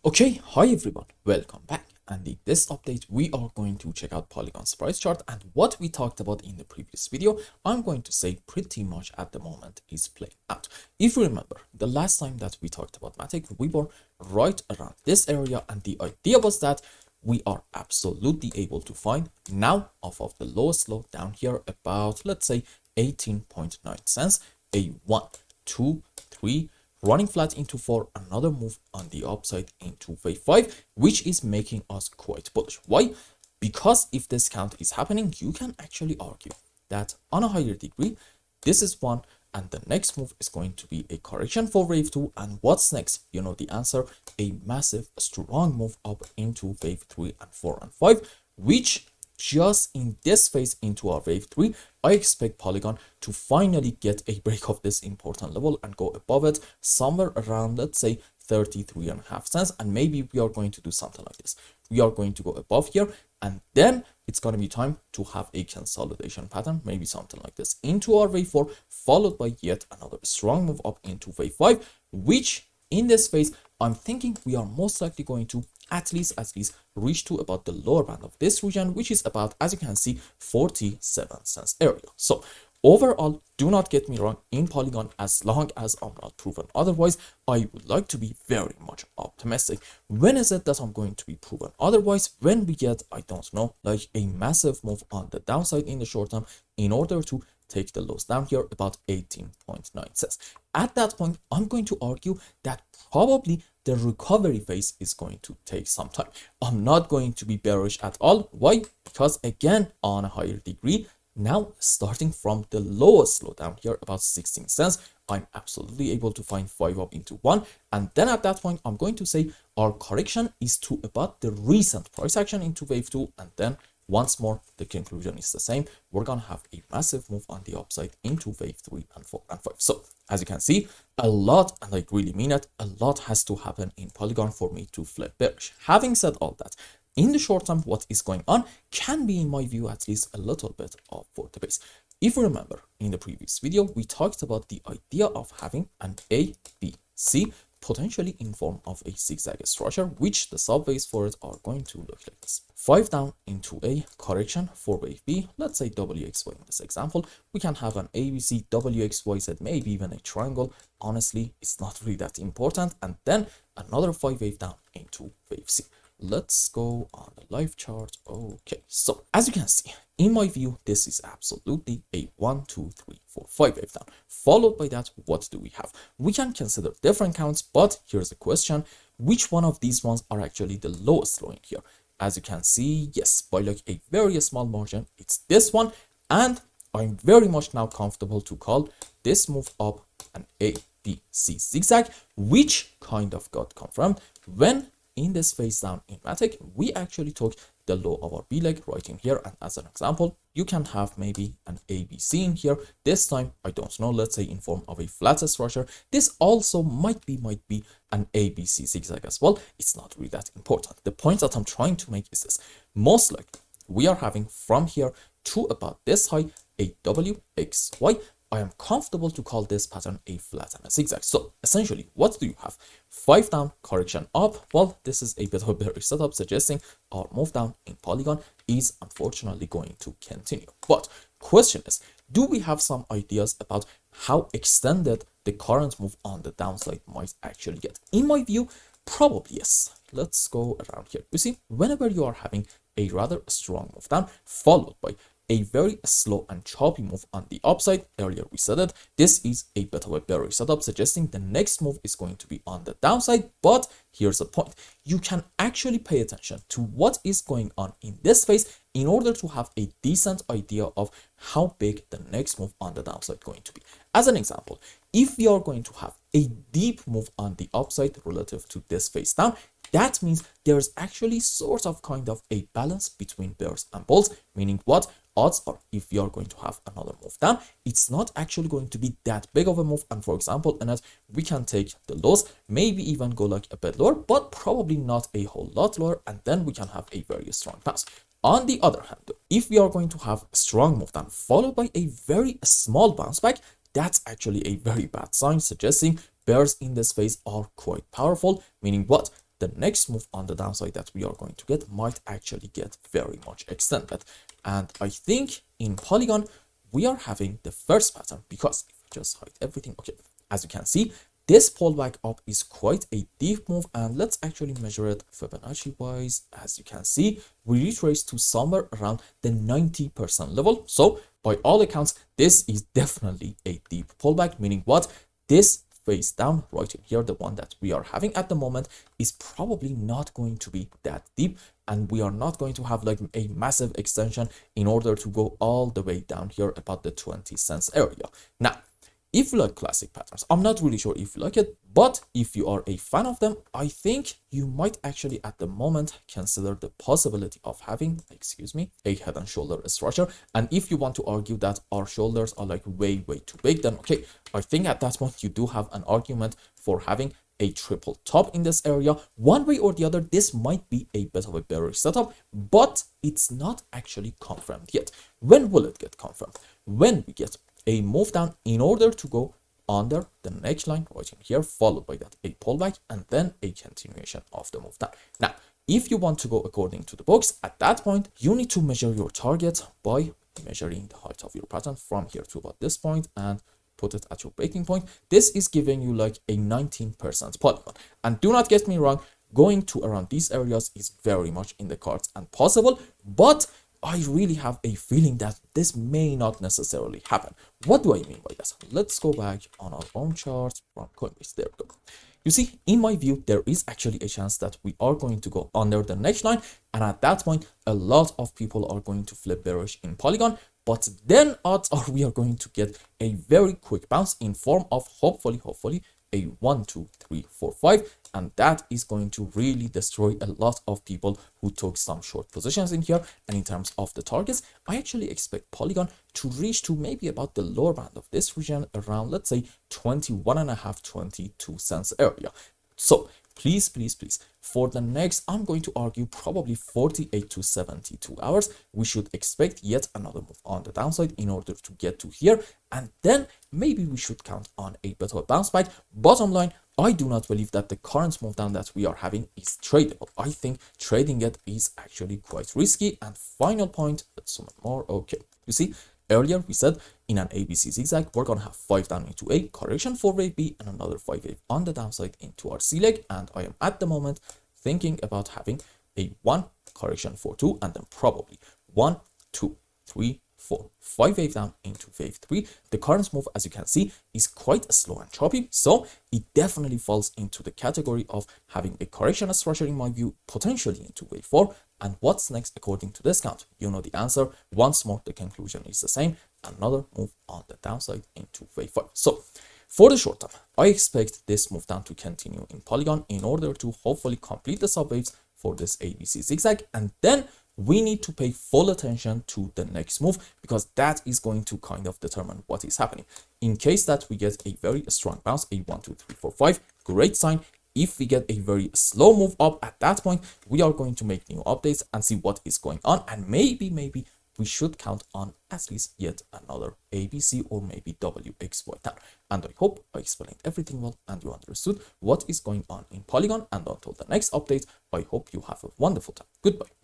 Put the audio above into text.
Okay, hi everyone, welcome back. And in this update, we are going to check out Polygon's price chart, and what we talked about in the previous video, I'm going to say pretty much at the moment is playing out. If you remember, the last time that we talked about Matic, we were right around this area, and the idea was that we are absolutely able to find now off of the lowest low down here about, let's say, 18.9 cents, a 1, 2, 3, running flat into 4, another move on the upside into wave 5, which is making us quite bullish. Why? Because if this count is happening, you can actually argue that on a higher degree, this is one, and the next move is going to be a correction for wave 2. And what's next? You know the answer, a massive strong move up into wave 3 and 4 and 5, which just in this phase into our wave 3, I expect Polygon to finally get a break of this important level and go above it somewhere around, let's say, 33.5 cents. And maybe we are going to do something like this. We are going to go above here, and then it's going to be time to have a consolidation pattern, maybe something like this, into our wave 4, followed by yet another strong move up into wave 5, which in this phase, I'm thinking we are most likely going to at least reach to about the lower band of this region, which is about, as you can see, 47 cents area. So overall, do not get me wrong, in Polygon, as long as I'm not proven otherwise, I would like to be very much optimistic. When is it that I'm going to be proven otherwise? When we get, I don't know, like a massive move on the downside in the short term in order to take the lows down here about 18.9 cents. At that point, I'm going to argue that probably the recovery phase is going to take some time. I'm not going to be bearish at all. Why? Because again, on a higher degree, now starting from the lowest low down here about 16 cents, I'm absolutely able to find 5 up into 1. And then at that point, I'm going to say our correction is to about the recent price action into wave 2, and then once more, the conclusion is the same. We're going to have a massive move on the upside into wave 3 and 4 and 5. So as you can see, a lot, and I really mean it, a lot has to happen in Polygon for me to flip bearish. Having said all that, in the short term, what is going on can be, in my view, at least a little bit of for the base. If you remember, in the previous video, we talked about the idea of having an A, B, C, potentially in form of a zigzag structure, which the subways for it are going to look like this. 5 down into a correction for wave B, let's say WXY in this example. We can have an ABC, WXYZ, maybe even a triangle. Honestly, it's not really that important. And then another 5 wave down into wave C. Let's go on the live chart. Okay, so as you can see, in my view, this is absolutely a 1, 2, 3, 4, 5 wave down. Followed by that, what do we have? We can consider different counts, but here's the question: which one of these ones are actually the lowest low in here? As you can see, yes, by like a very small margin, it's this one, and I'm very much now comfortable to call this move up an A, B, C zigzag, which kind of got confirmed when in this phase down in Matic, we actually took the low of our B leg right in here. And as an example, you can have maybe an ABC in here. This time, I don't know, let's say in form of a flatter structure. This also might be an ABC zigzag as well. It's not really that important. The point that I'm trying to make is this: most likely, we are having from here to about this high a WXY. I am comfortable to call this pattern a flat and a zigzag. So essentially, what do you have? 5 down, correction up. Well, this is a bit of a bearish setup, suggesting our move down in Polygon is unfortunately going to continue. But question is, do we have some ideas about how extended the current move on the downside might actually get? In my view, probably yes. Let's go around here. You see, whenever you are having a rather strong move down, followed by a very slow and choppy move on the upside, earlier we said it, this is a bit of a bearish setup, suggesting the next move is going to be on the downside. But here's the point: you can actually pay attention to what is going on in this phase in order to have a decent idea of how big the next move on the downside is going to be. As an example, if we are going to have a deep move on the upside relative to this phase down, that means there's actually sort of kind of a balance between bears and bulls, meaning what? Odds are, if we are going to have another move down, it's not actually going to be that big of a move. And for example, in it, we can take the lows, maybe even go like a bit lower, but probably not a whole lot lower, and then we can have a very strong bounce. On the other hand, though, if we are going to have a strong move down followed by a very small bounce back, that's actually a very bad sign, suggesting bears in this phase are quite powerful, meaning what? the next move on the downside that we are going to get might actually get very much extended. And I think in Polygon, we are having the first pattern, because if we just hide everything, okay, as you can see, this pullback up is quite a deep move, and let's actually measure it Fibonacci wise. As you can see, we retraced to somewhere around the 90% level. So by all accounts, this is definitely a deep pullback, meaning what? This face down right in here, the one that we are having at the moment, is probably not going to be that deep, and we are not going to have like a massive extension in order to go all the way down here about the 20 cents area. Now, if you like classic patterns, I'm not really sure if you like it, but if you are a fan of them, I think you might actually at the moment consider the possibility of having, excuse me, a head and shoulder structure. And if you want to argue that our shoulders are like way too big, then okay, I think at that point you do have an argument for having a triple top in this area. One way or the other, this might be a bit of a bearish setup, but it's not actually confirmed yet. When will it get confirmed? When we get a move down in order to go under the neckline right in here, followed by that a pullback, and then a continuation of the move down. Now, if you want to go according to the books, at that point, you need to measure your target by measuring the height of your pattern from here to about this point and put it at your breaking point. This is giving you like a 19% polygon. And do not get me wrong, going to around these areas is very much in the cards and possible, but I really have a feeling that this may not necessarily happen. What do I mean by that? Let's go back on our own chart from Coinbase. There we go. You see, in my view, there is actually a chance that we are going to go under the neckline, and at that point, a lot of people are going to flip bearish in Polygon. But then odds are we are going to get a very quick bounce in form of hopefully a 1, 2, 3, 4, 5, and that is going to really destroy a lot of people who took some short positions in here. And in terms of the targets, I actually expect Polygon to reach to maybe about the lower band of this region around, let's say, 21.5, 22 cents area. So please, for the next, I'm going to argue probably 48 to 72 hours, we should expect yet another move on the downside in order to get to here, and then maybe we should count on a bit of a bounce back. Bottom line, I do not believe that the current move down that we are having is tradable. I think trading it is actually quite risky. And final point, let's zoom in more. Okay, you see, earlier we said in an ABC zigzag, we're going to have 5 down into A, correction for wave B, and another 5 wave on the downside into our C leg. And I am at the moment thinking about having a 1 correction for 2, and then probably 1, 2, 3, 4, 5 wave down into wave 3. The current move, as you can see, is quite slow and choppy, so it definitely falls into the category of having a correction structure in my view, potentially into wave 4. And what's next according to this count? You know the answer. Once more, the conclusion is the same. Another move on the downside into wave 5. So for the short term, I expect this move down to continue in Polygon in order to hopefully complete the subwaves for this ABC zigzag, and then we need to pay full attention to the next move, because that is going to kind of determine what is happening. In case that we get a very strong bounce, a 1, 2, 3, 4, 5, great sign. If we get a very slow move up, at that point, we are going to make new updates and see what is going on. And maybe we should count on at least yet another ABC or maybe WXY down. And I hope I explained everything well and you understood what is going on in Polygon. And until the next update, I hope you have a wonderful time. Goodbye.